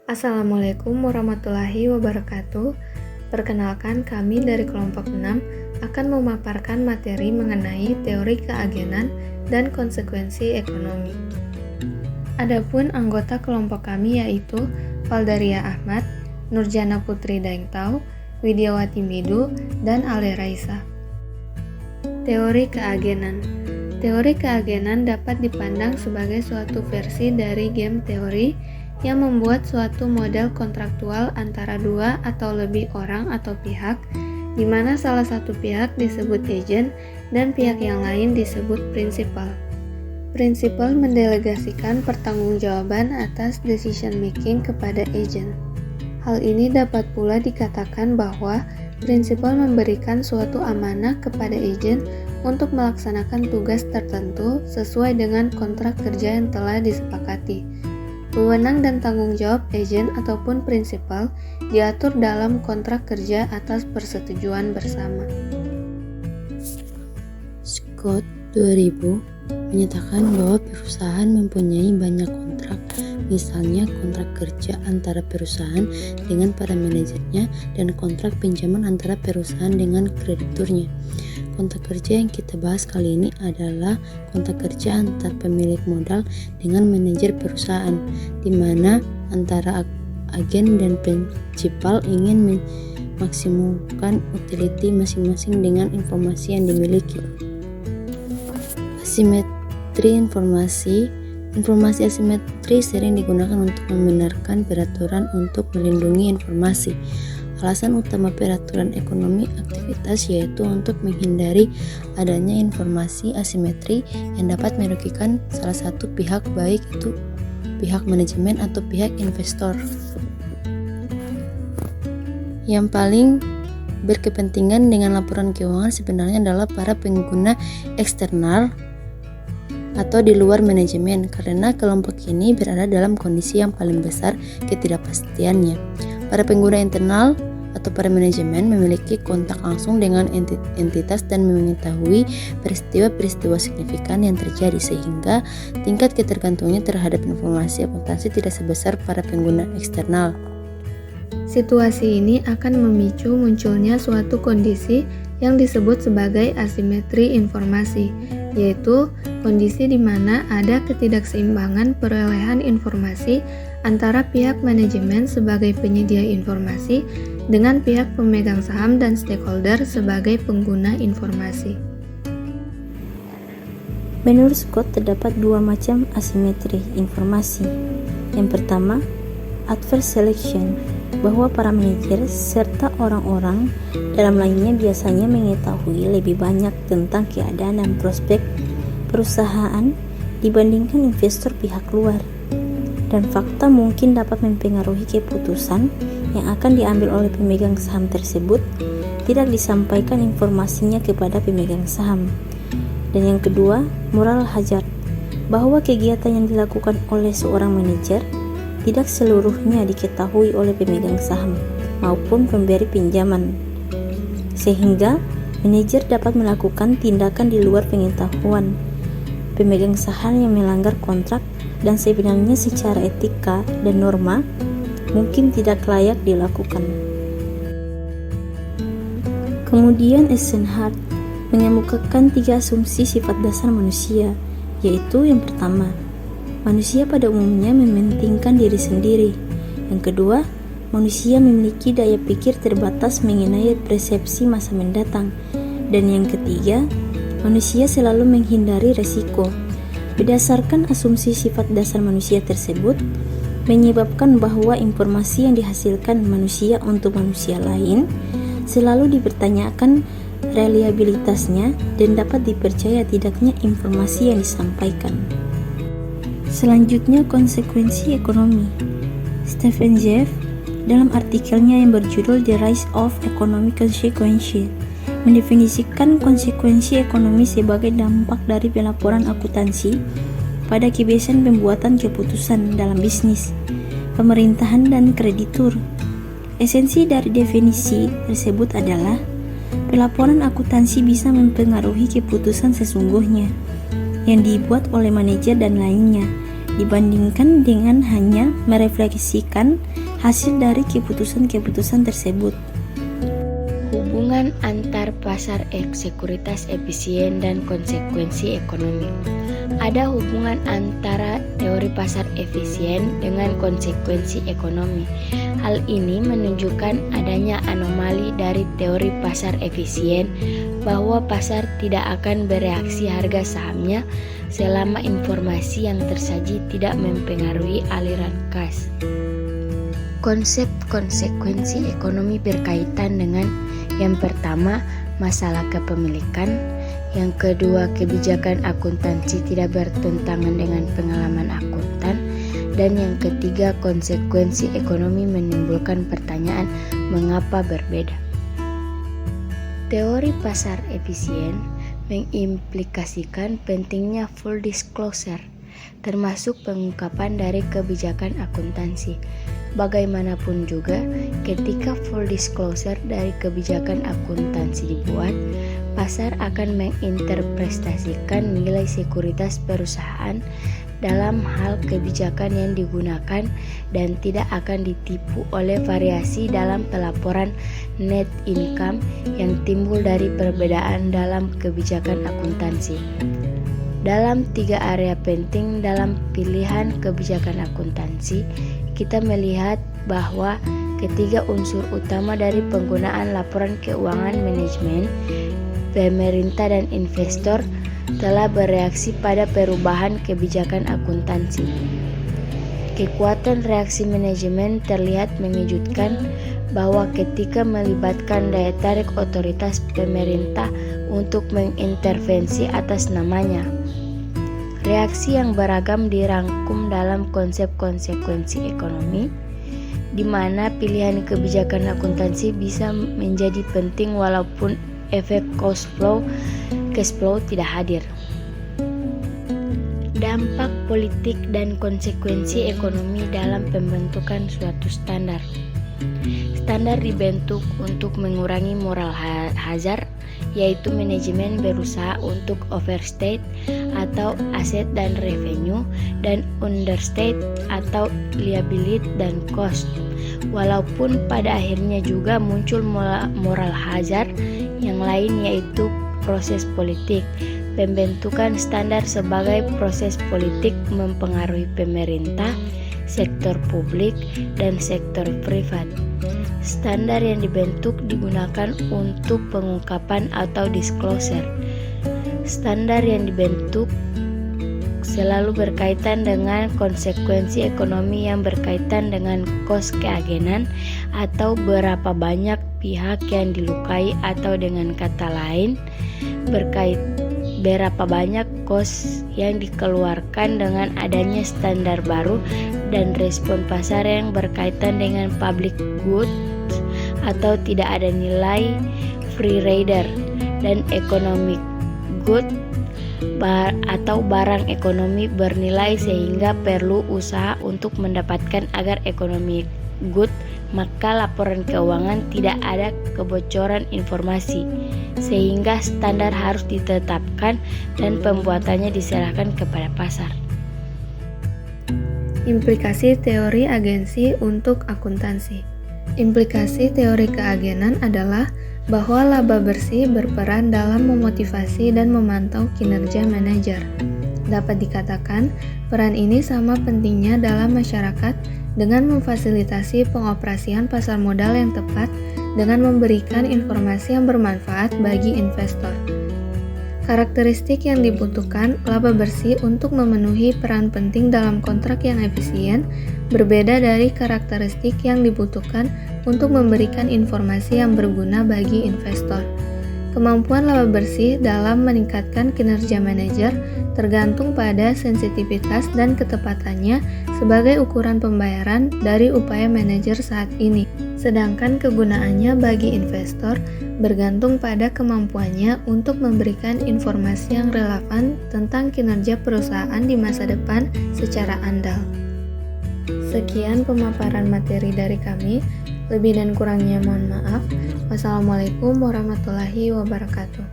Assalamualaikum warahmatullahi wabarakatuh. Perkenalkan, kami dari kelompok 6 akan memaparkan materi mengenai teori keagenan dan konsekuensi ekonomi. Adapun anggota kelompok kami yaitu Valdaria Ahmad, Nurjana Putri Daengtau, Widiawati Midu, dan Ale Raisa. Teori keagenan. Teori keagenan dapat dipandang sebagai suatu versi dari game teori yang membuat suatu model kontraktual antara dua atau lebih orang atau pihak, di mana salah satu pihak disebut agent dan pihak yang lain disebut prinsipal. Prinsipal mendelegasikan pertanggungjawaban atas decision making kepada agent. Hal ini dapat pula dikatakan bahwa prinsipal memberikan suatu amanah kepada agent untuk melaksanakan tugas tertentu sesuai dengan kontrak kerja yang telah disepakati. Wewenang dan tanggung jawab agen ataupun prinsipal diatur dalam kontrak kerja atas persetujuan bersama. Scott 2000 menyatakan bahwa perusahaan mempunyai banyak kontrak, misalnya kontrak kerja antara perusahaan dengan para manajernya dan kontrak pinjaman antara perusahaan dengan krediturnya. Kontrak kerja yang kita bahas kali ini adalah kontrak kerja antar pemilik modal dengan manajer perusahaan, di mana antara agen dan prinsipal ingin memaksimumkan utility masing-masing dengan informasi yang dimiliki. Asimetri informasi. Informasi asimetri sering digunakan untuk membenarkan peraturan untuk melindungi informasi. Alasan utama peraturan ekonomi aktivitas yaitu untuk menghindari adanya informasi asimetri yang dapat merugikan salah satu pihak, baik itu pihak manajemen atau pihak investor. Yang paling berkepentingan dengan laporan keuangan sebenarnya adalah para pengguna eksternal atau di luar manajemen, karena kelompok ini berada dalam kondisi yang paling besar ketidakpastiannya. Para pengguna internal atau para manajemen memiliki kontak langsung dengan entitas dan mengetahui peristiwa-peristiwa signifikan yang terjadi, sehingga tingkat ketergantungannya terhadap informasi akuntansi tidak sebesar para pengguna eksternal. Situasi ini akan memicu munculnya suatu kondisi yang disebut sebagai asimetri informasi, yaitu kondisi di mana ada ketidakseimbangan perolehan informasi antara pihak manajemen sebagai penyedia informasi dengan pihak pemegang saham dan stakeholder sebagai pengguna informasi. Menurut Scott, terdapat dua macam asimetri informasi. Yang pertama, adverse selection, bahwa para manajer serta orang-orang dalam lainnya biasanya mengetahui lebih banyak tentang keadaan dan prospek perusahaan dibandingkan investor pihak luar, dan fakta mungkin dapat mempengaruhi keputusan yang akan diambil oleh pemegang saham tersebut, tidak disampaikan informasinya kepada pemegang saham. Dan yang kedua, moral hazard, bahwa kegiatan yang dilakukan oleh seorang manajer tidak seluruhnya diketahui oleh pemegang saham maupun pemberi pinjaman, sehingga manajer dapat melakukan tindakan di luar pengetahuan pemegang saham yang melanggar kontrak dan sebenarnya secara etika dan norma mungkin tidak layak dilakukan. Kemudian Eisenhardt mengemukakan 3 asumsi sifat dasar manusia, yaitu yang pertama, manusia pada umumnya mementingkan diri sendiri. Yang kedua, manusia memiliki daya pikir terbatas mengenai persepsi masa mendatang. Dan yang ketiga, manusia selalu menghindari resiko. Berdasarkan asumsi sifat dasar manusia tersebut, menyebabkan bahwa informasi yang dihasilkan manusia untuk manusia lain selalu dipertanyakan reliabilitasnya dan dapat dipercaya tidaknya informasi yang disampaikan. Selanjutnya, konsekuensi ekonomi. Stephen Jeff dalam artikelnya yang berjudul The Rise of Economic Consequences mendefinisikan konsekuensi ekonomi sebagai dampak dari pelaporan akuntansi pada kebiasaan pembuatan keputusan dalam bisnis, pemerintahan, dan kreditur. Esensi dari definisi tersebut adalah pelaporan akuntansi bisa mempengaruhi keputusan sesungguhnya yang dibuat oleh manajer dan lainnya, dibandingkan dengan hanya merefleksikan hasil dari keputusan-keputusan tersebut. Hubungan antar pasar sekuritas efisien dan konsekuensi ekonomi. Ada hubungan antara teori pasar efisien dengan konsekuensi ekonomi. Hal ini menunjukkan adanya anomali dari teori pasar efisien bahwa pasar tidak akan bereaksi harga sahamnya selama informasi yang tersaji tidak mempengaruhi aliran kas. Konsep konsekuensi ekonomi berkaitan dengan yang pertama, masalah kepemilikan. Yang kedua, kebijakan akuntansi tidak bertentangan dengan pengalaman akuntan. Dan yang ketiga, konsekuensi ekonomi menimbulkan pertanyaan mengapa berbeda. Teori pasar efisien mengimplikasikan pentingnya full disclosure, termasuk pengungkapan dari kebijakan akuntansi. Bagaimanapun juga, ketika full disclosure dari kebijakan akuntansi dibuat, pasar akan menginterpretasikan nilai sekuritas perusahaan dalam hal kebijakan yang digunakan dan tidak akan ditipu oleh variasi dalam pelaporan net income yang timbul dari perbedaan dalam kebijakan akuntansi. Dalam 3 area penting dalam pilihan kebijakan akuntansi, kita melihat bahwa ketiga unsur utama dari penggunaan laporan keuangan manajemen, pemerintah dan investor telah bereaksi pada perubahan kebijakan akuntansi. Kekuatan reaksi manajemen terlihat mengejutkan bahwa ketika melibatkan daya tarik otoritas pemerintah untuk mengintervensi atas namanya. Reaksi yang beragam dirangkum dalam konsep konsekuensi ekonomi, di mana pilihan kebijakan akuntansi bisa menjadi penting walaupun efek cash flow tidak hadir. Dampak politik dan konsekuensi ekonomi dalam pembentukan suatu standar. Standar dibentuk untuk mengurangi moral hazard, yaitu manajemen berusaha untuk overstate atau aset dan revenue, dan understate atau liability dan cost. Walaupun pada akhirnya juga muncul moral hazard yang lain, yaitu proses politik. Pembentukan standar sebagai proses politik mempengaruhi pemerintah, sektor publik, dan sektor privat. Standar yang dibentuk digunakan untuk pengungkapan atau disclosure. Standar yang dibentuk selalu berkaitan dengan konsekuensi ekonomi yang berkaitan dengan kos keagenan atau berapa banyak pihak yang dilukai, atau dengan kata lain berapa banyak kos yang dikeluarkan dengan adanya standar baru, dan respon pasar yang berkaitan dengan public good atau tidak ada nilai free rider, dan economic good atau barang ekonomi bernilai sehingga perlu usaha untuk mendapatkan agar ekonomi good, maka laporan keuangan tidak ada kebocoran informasi, sehingga standar harus ditetapkan dan pembuatannya diserahkan kepada pasar. Implikasi teori agensi untuk akuntansi. Implikasi teori keagenan adalah bahwa laba bersih berperan dalam memotivasi dan memantau kinerja manajer. Dapat dikatakan, peran ini sama pentingnya dalam masyarakat dengan memfasilitasi pengoperasian pasar modal yang tepat dengan memberikan informasi yang bermanfaat bagi investor. Karakteristik yang dibutuhkan laba bersih untuk memenuhi peran penting dalam kontrak yang efisien berbeda dari karakteristik yang dibutuhkan untuk memberikan informasi yang berguna bagi investor. Kemampuan laba bersih dalam meningkatkan kinerja manajer tergantung pada sensitivitas dan ketepatannya sebagai ukuran pembayaran dari upaya manajer saat ini. Sedangkan kegunaannya bagi investor bergantung pada kemampuannya untuk memberikan informasi yang relevan tentang kinerja perusahaan di masa depan secara andal. Sekian pemaparan materi dari kami. Lebih dan kurangnya mohon maaf. Wassalamualaikum warahmatullahi wabarakatuh.